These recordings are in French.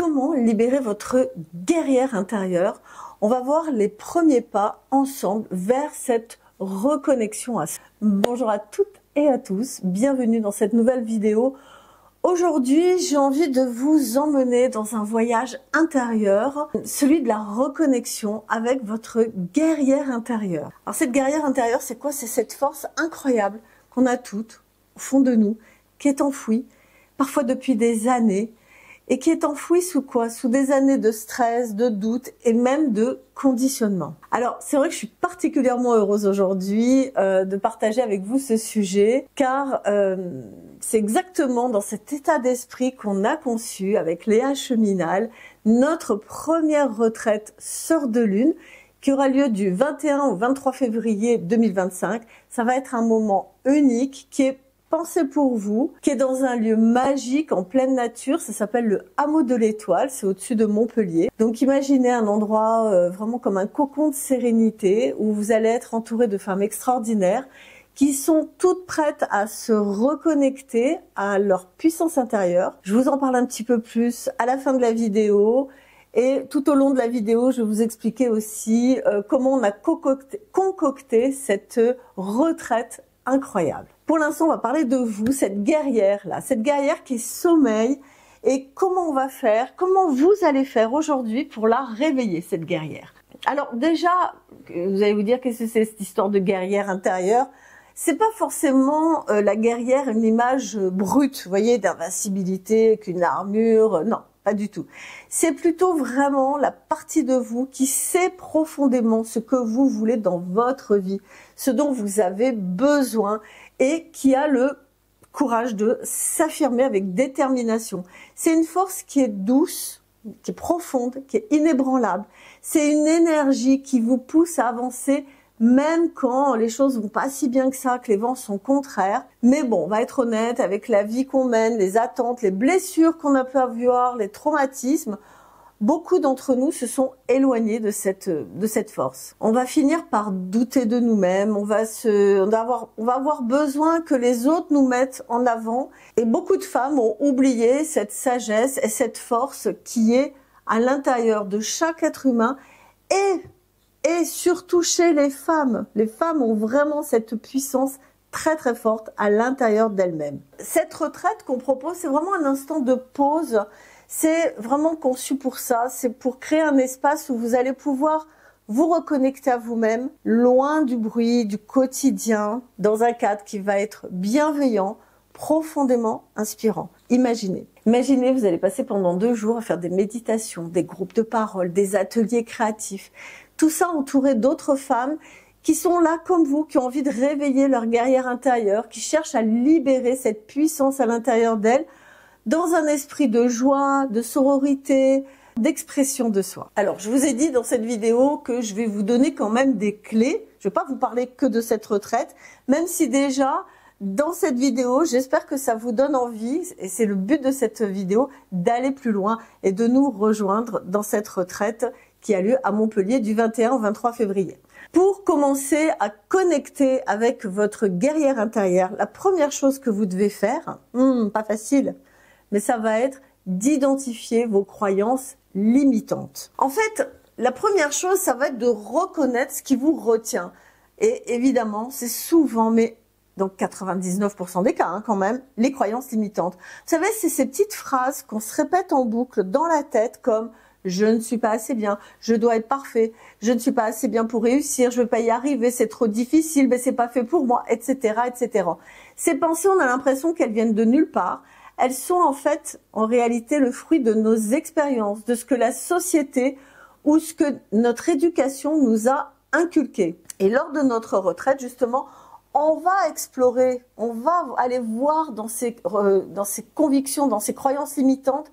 Comment libérer votre guerrière intérieure? On va voir les premiers pas ensemble vers cette reconnexion à soi. Bonjour à toutes et à tous, bienvenue dans cette nouvelle vidéo. Aujourd'hui, j'ai envie de vous emmener dans un voyage intérieur, celui de la reconnexion avec votre guerrière intérieure. Alors cette guerrière intérieure, c'est quoi? C'est cette force incroyable qu'on a toutes au fond de nous, qui est enfouie, parfois depuis des années, et qui est enfouie sous quoi? Sous des années de stress, de doute et même de conditionnement. Alors c'est vrai que je suis particulièrement heureuse aujourd'hui de partager avec vous ce sujet, car c'est exactement dans cet état d'esprit qu'on a conçu avec Léa Cheminal notre première retraite Sœurs de Lune qui aura lieu du 21 au 23 février 2025. Ça va être un moment unique qui est pensé pour vous, qui est dans un lieu magique en pleine nature. Ça s'appelle le Hameau de l'Étoile, c'est au-dessus de Montpellier. Donc imaginez un endroit vraiment comme un cocon de sérénité où vous allez être entouré de femmes extraordinaires qui sont toutes prêtes à se reconnecter à leur puissance intérieure. Je vous en parle un petit peu plus à la fin de la vidéo. Et tout au long de la vidéo, je vais vous expliquer aussi comment on a concocté cette retraite incroyable. Pour l'instant, on va parler de vous, cette guerrière-là, cette guerrière qui sommeille, et comment on va faire, comment vous allez faire aujourd'hui pour la réveiller, cette guerrière. Alors déjà, vous allez vous dire qu'est-ce que c'est cette histoire de guerrière intérieure? C'est pas forcément la guerrière, une image brute, vous voyez, d'invincibilité, qu'une armure, non. Pas du tout. C'est plutôt vraiment la partie de vous qui sait profondément ce que vous voulez dans votre vie, ce dont vous avez besoin et qui a le courage de s'affirmer avec détermination. C'est une force qui est douce, qui est profonde, qui est inébranlable. C'est une énergie qui vous pousse à avancer même quand les choses vont pas si bien que ça, que les vents sont contraires. Mais bon, on va être honnête, avec la vie qu'on mène, les attentes, les blessures qu'on a pu avoir, les traumatismes, beaucoup d'entre nous se sont éloignés de cette force. On va finir par douter de nous-mêmes, on va avoir besoin que les autres nous mettent en avant. Et beaucoup de femmes ont oublié cette sagesse et cette force qui est à l'intérieur de chaque être humain et surtout chez les femmes. Les femmes ont vraiment cette puissance très très forte à l'intérieur d'elles-mêmes. Cette retraite qu'on propose, c'est vraiment un instant de pause. C'est vraiment conçu pour ça. C'est pour créer un espace où vous allez pouvoir vous reconnecter à vous-même, loin du bruit, du quotidien, dans un cadre qui va être bienveillant, profondément inspirant. Imaginez, vous allez passer pendant 2 jours à faire des méditations, des groupes de parole, des ateliers créatifs. Tout ça entouré d'autres femmes qui sont là comme vous, qui ont envie de réveiller leur guerrière intérieure, qui cherchent à libérer cette puissance à l'intérieur d'elles dans un esprit de joie, de sororité, d'expression de soi. Alors, je vous ai dit dans cette vidéo que je vais vous donner quand même des clés. Je ne vais pas vous parler que de cette retraite, même si déjà, dans cette vidéo, j'espère que ça vous donne envie, et c'est le but de cette vidéo, d'aller plus loin et de nous rejoindre dans cette retraite qui a lieu à Montpellier du 21 au 23 février. Pour commencer à connecter avec votre guerrière intérieure, la première chose que vous devez faire, pas facile, mais ça va être d'identifier vos croyances limitantes. En fait, la première chose, ça va être de reconnaître ce qui vous retient. Et évidemment, c'est souvent, mais dans 99% des cas quand même, les croyances limitantes. Vous savez, c'est ces petites phrases qu'on se répète en boucle dans la tête comme « je ne suis pas assez bien, je dois être parfait, je ne suis pas assez bien pour réussir, je ne vais pas y arriver, c'est trop difficile, mais c'est pas fait pour moi, etc., etc. » Ces pensées, on a l'impression qu'elles viennent de nulle part. Elles sont en fait, en réalité, le fruit de nos expériences, de ce que la société ou ce que notre éducation nous a inculqué. Et lors de notre retraite, justement, on va explorer, on va aller voir dans ces convictions, dans ces croyances limitantes,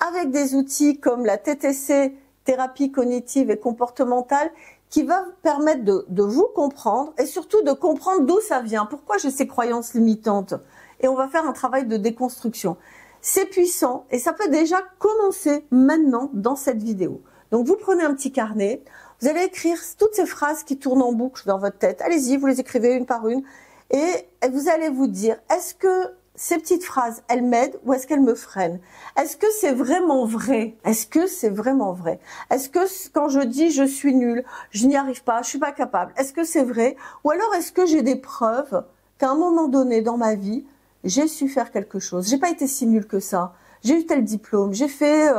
avec des outils comme la TTC, thérapie cognitive et comportementale, qui va vous permettre de vous comprendre et surtout de comprendre d'où ça vient, pourquoi j'ai ces croyances limitantes. Et on va faire un travail de déconstruction. C'est puissant et ça peut déjà commencer maintenant dans cette vidéo. Donc vous prenez un petit carnet, vous allez écrire toutes ces phrases qui tournent en boucle dans votre tête. Allez-y, vous les écrivez une par une et vous allez vous dire, est-ce que ces petites phrases, elles m'aident ou est-ce qu'elles me freinent? Est-ce que c'est vraiment vrai? Est-ce que c'est vraiment vrai? Est-ce que quand je dis je suis nulle, je n'y arrive pas, je suis pas capable, est-ce que c'est vrai? Ou alors est-ce que j'ai des preuves qu'à un moment donné dans ma vie, j'ai su faire quelque chose? J'ai pas été si nulle que ça. J'ai eu tel diplôme, j'ai fait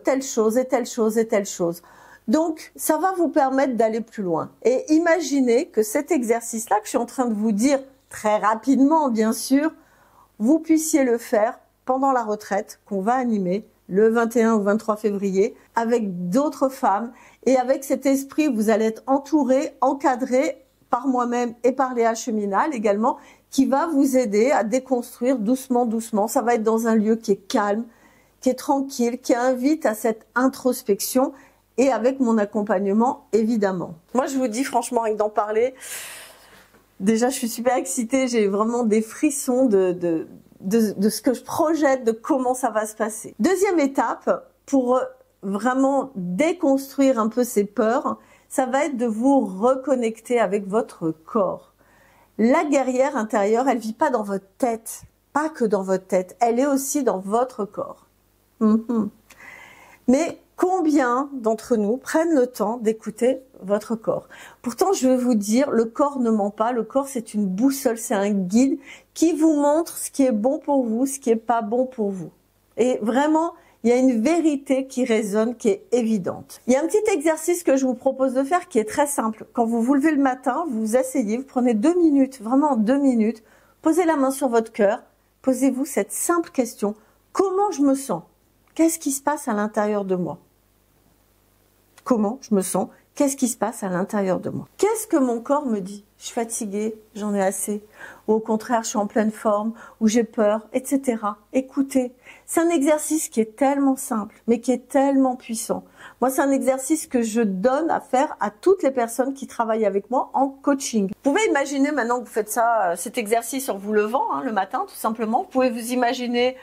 telle chose et telle chose et telle chose. Donc, ça va vous permettre d'aller plus loin. Et imaginez que cet exercice-là que je suis en train de vous dire très rapidement, bien sûr, vous puissiez le faire pendant la retraite qu'on va animer le 21 ou 23 février avec d'autres femmes et avec cet esprit, vous allez être entouré, encadré par moi-même et par Léa Cheminal également, qui va vous aider à déconstruire doucement, doucement. Ça va être dans un lieu qui est calme, qui est tranquille, qui invite à cette introspection et avec mon accompagnement, évidemment. Moi, je vous dis franchement, avec d'en parler, déjà, je suis super excitée, j'ai vraiment des frissons de ce que je projette, de comment ça va se passer. Deuxième étape, pour vraiment déconstruire un peu ces peurs, ça va être de vous reconnecter avec votre corps. La guerrière intérieure, elle vit pas dans votre tête, pas que dans votre tête, elle est aussi dans votre corps. Mais combien d'entre nous prennent le temps d'écouter votre corps? Pourtant, je vais vous dire, le corps ne ment pas. Le corps, c'est une boussole, c'est un guide qui vous montre ce qui est bon pour vous, ce qui est pas bon pour vous. Et vraiment, il y a une vérité qui résonne, qui est évidente. Il y a un petit exercice que je vous propose de faire qui est très simple. Quand vous vous levez le matin, vous vous asseyez, vous prenez 2 minutes, vraiment 2 minutes, posez la main sur votre cœur, posez-vous cette simple question. Comment je me sens? Qu'est-ce qui se passe à l'intérieur de moi? Comment je me sens? Qu'est-ce qui se passe à l'intérieur de moi? Qu'est-ce que mon corps me dit? Je suis fatiguée, j'en ai assez. Ou au contraire, je suis en pleine forme, ou j'ai peur, etc. Écoutez, c'est un exercice qui est tellement simple, mais qui est tellement puissant. Moi, c'est un exercice que je donne à faire à toutes les personnes qui travaillent avec moi en coaching. Vous pouvez imaginer maintenant que vous faites ça, cet exercice en vous levant le matin, tout simplement. Vous pouvez vous imaginer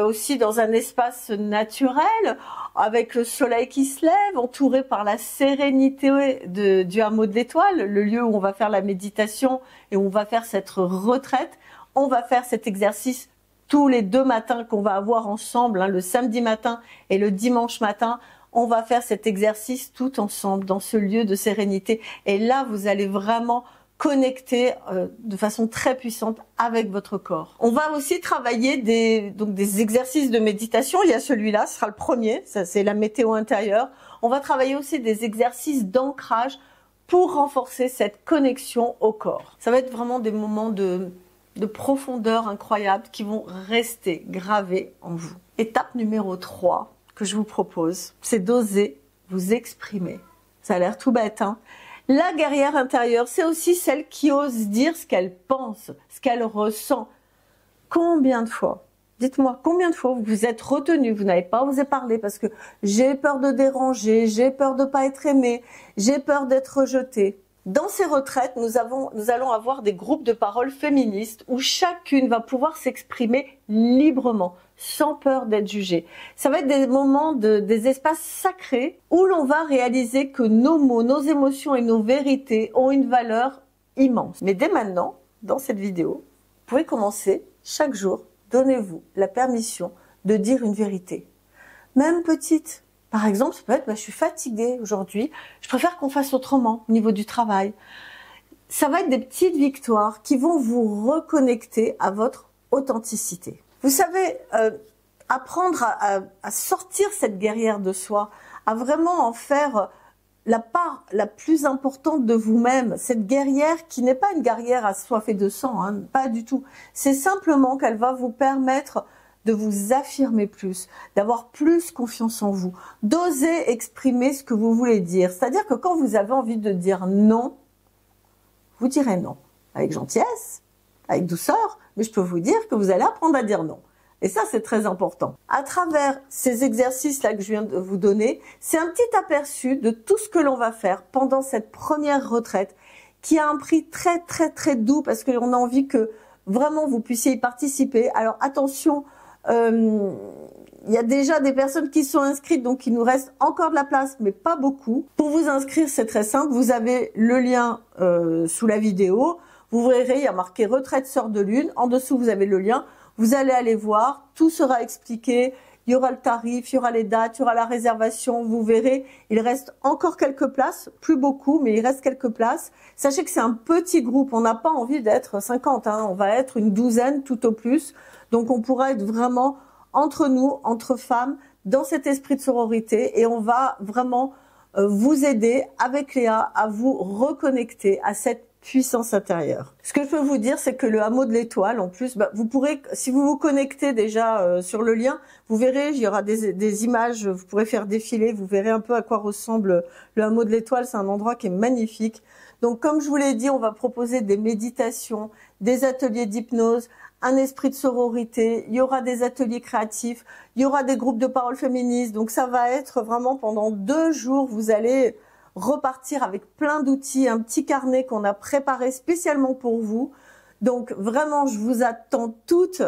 aussi dans un espace naturel, avec le soleil qui se lève, entouré par la sérénité du hameau de l'Étoile, le lieu où on va faire la méditation et où on va faire cette retraite. On va faire cet exercice tous les 2 matins qu'on va avoir ensemble, le samedi matin et le dimanche matin. On va faire cet exercice tout ensemble dans ce lieu de sérénité. Et là, vous allez vraiment connecter de façon très puissante avec votre corps. On va aussi travailler des exercices de méditation. Il y a celui-là, ce sera le premier, ça c'est la météo intérieure. On va travailler aussi des exercices d'ancrage pour renforcer cette connexion au corps. Ça va être vraiment des moments de profondeur incroyables qui vont rester gravés en vous. Étape numéro 3 que je vous propose, c'est d'oser vous exprimer. Ça a l'air tout bête, hein? La guerrière intérieure, c'est aussi celle qui ose dire ce qu'elle pense, ce qu'elle ressent. Combien de fois, dites-moi, combien de fois vous vous êtes retenu, vous n'avez pas osé parler parce que j'ai peur de déranger, j'ai peur de pas être aimé, j'ai peur d'être rejeté. Dans ces retraites, nous allons avoir des groupes de parole féministes où chacune va pouvoir s'exprimer librement, sans peur d'être jugée. Ça va être des moments, des espaces sacrés où l'on va réaliser que nos mots, nos émotions et nos vérités ont une valeur immense. Mais dès maintenant, dans cette vidéo, vous pouvez commencer chaque jour, donnez-vous la permission de dire une vérité. Même petite. Par exemple, ça peut être, je suis fatiguée aujourd'hui, je préfère qu'on fasse autrement au niveau du travail. Ça va être des petites victoires qui vont vous reconnecter à votre authenticité. Vous savez, apprendre à sortir cette guerrière de soi, à vraiment en faire la part la plus importante de vous-même, cette guerrière qui n'est pas une guerrière assoiffée de sang, pas du tout. C'est simplement qu'elle va vous permettre de vous affirmer plus, d'avoir plus confiance en vous, d'oser exprimer ce que vous voulez dire. C'est-à-dire que quand vous avez envie de dire non, vous direz non. Avec gentillesse, avec douceur, mais je peux vous dire que vous allez apprendre à dire non. Et ça, c'est très important. À travers ces exercices-là que je viens de vous donner, c'est un petit aperçu de tout ce que l'on va faire pendant cette première retraite qui a un prix très, très, très doux parce qu'on a envie que vraiment vous puissiez y participer. Alors attention, il y a déjà des personnes qui sont inscrites, donc il nous reste encore de la place, mais pas beaucoup. Pour vous inscrire, c'est très simple. Vous avez le lien sous la vidéo. Vous verrez, il y a marqué Retraite Sœur de Lune. En dessous, vous avez le lien. Vous allez aller voir. Tout sera expliqué. Il y aura le tarif, il y aura les dates, il y aura la réservation. Vous verrez, il reste encore quelques places. Plus beaucoup, mais il reste quelques places. Sachez que c'est un petit groupe. On n'a pas envie d'être 50. On va être une douzaine tout au plus. Donc, on pourra être vraiment entre nous, entre femmes, dans cet esprit de sororité. Et on va vraiment vous aider avec Léa à vous reconnecter à cette puissance intérieure. Ce que je peux vous dire, c'est que le hameau de l'étoile, en plus, vous pourrez, si vous vous connectez déjà sur le lien, vous verrez, il y aura des images, vous pourrez faire défiler, vous verrez un peu à quoi ressemble le hameau de l'étoile. C'est un endroit qui est magnifique. Donc, comme je vous l'ai dit, on va proposer des méditations, des ateliers d'hypnose, un esprit de sororité, il y aura des ateliers créatifs, il y aura des groupes de parole féministes. Donc, ça va être vraiment pendant 2 jours, vous allez repartir avec plein d'outils, un petit carnet qu'on a préparé spécialement pour vous. Donc vraiment, je vous attends toutes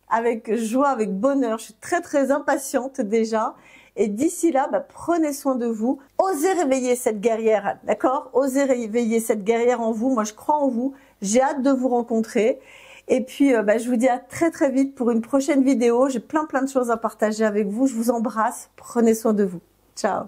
avec joie, avec bonheur. Je suis très impatiente déjà. Et d'ici là, prenez soin de vous. Osez réveiller cette guerrière, d'accord? Osez réveiller cette guerrière en vous. Moi, je crois en vous. J'ai hâte de vous rencontrer. Et puis, je vous dis à très vite pour une prochaine vidéo. J'ai plein de choses à partager avec vous. Je vous embrasse. Prenez soin de vous. Ciao.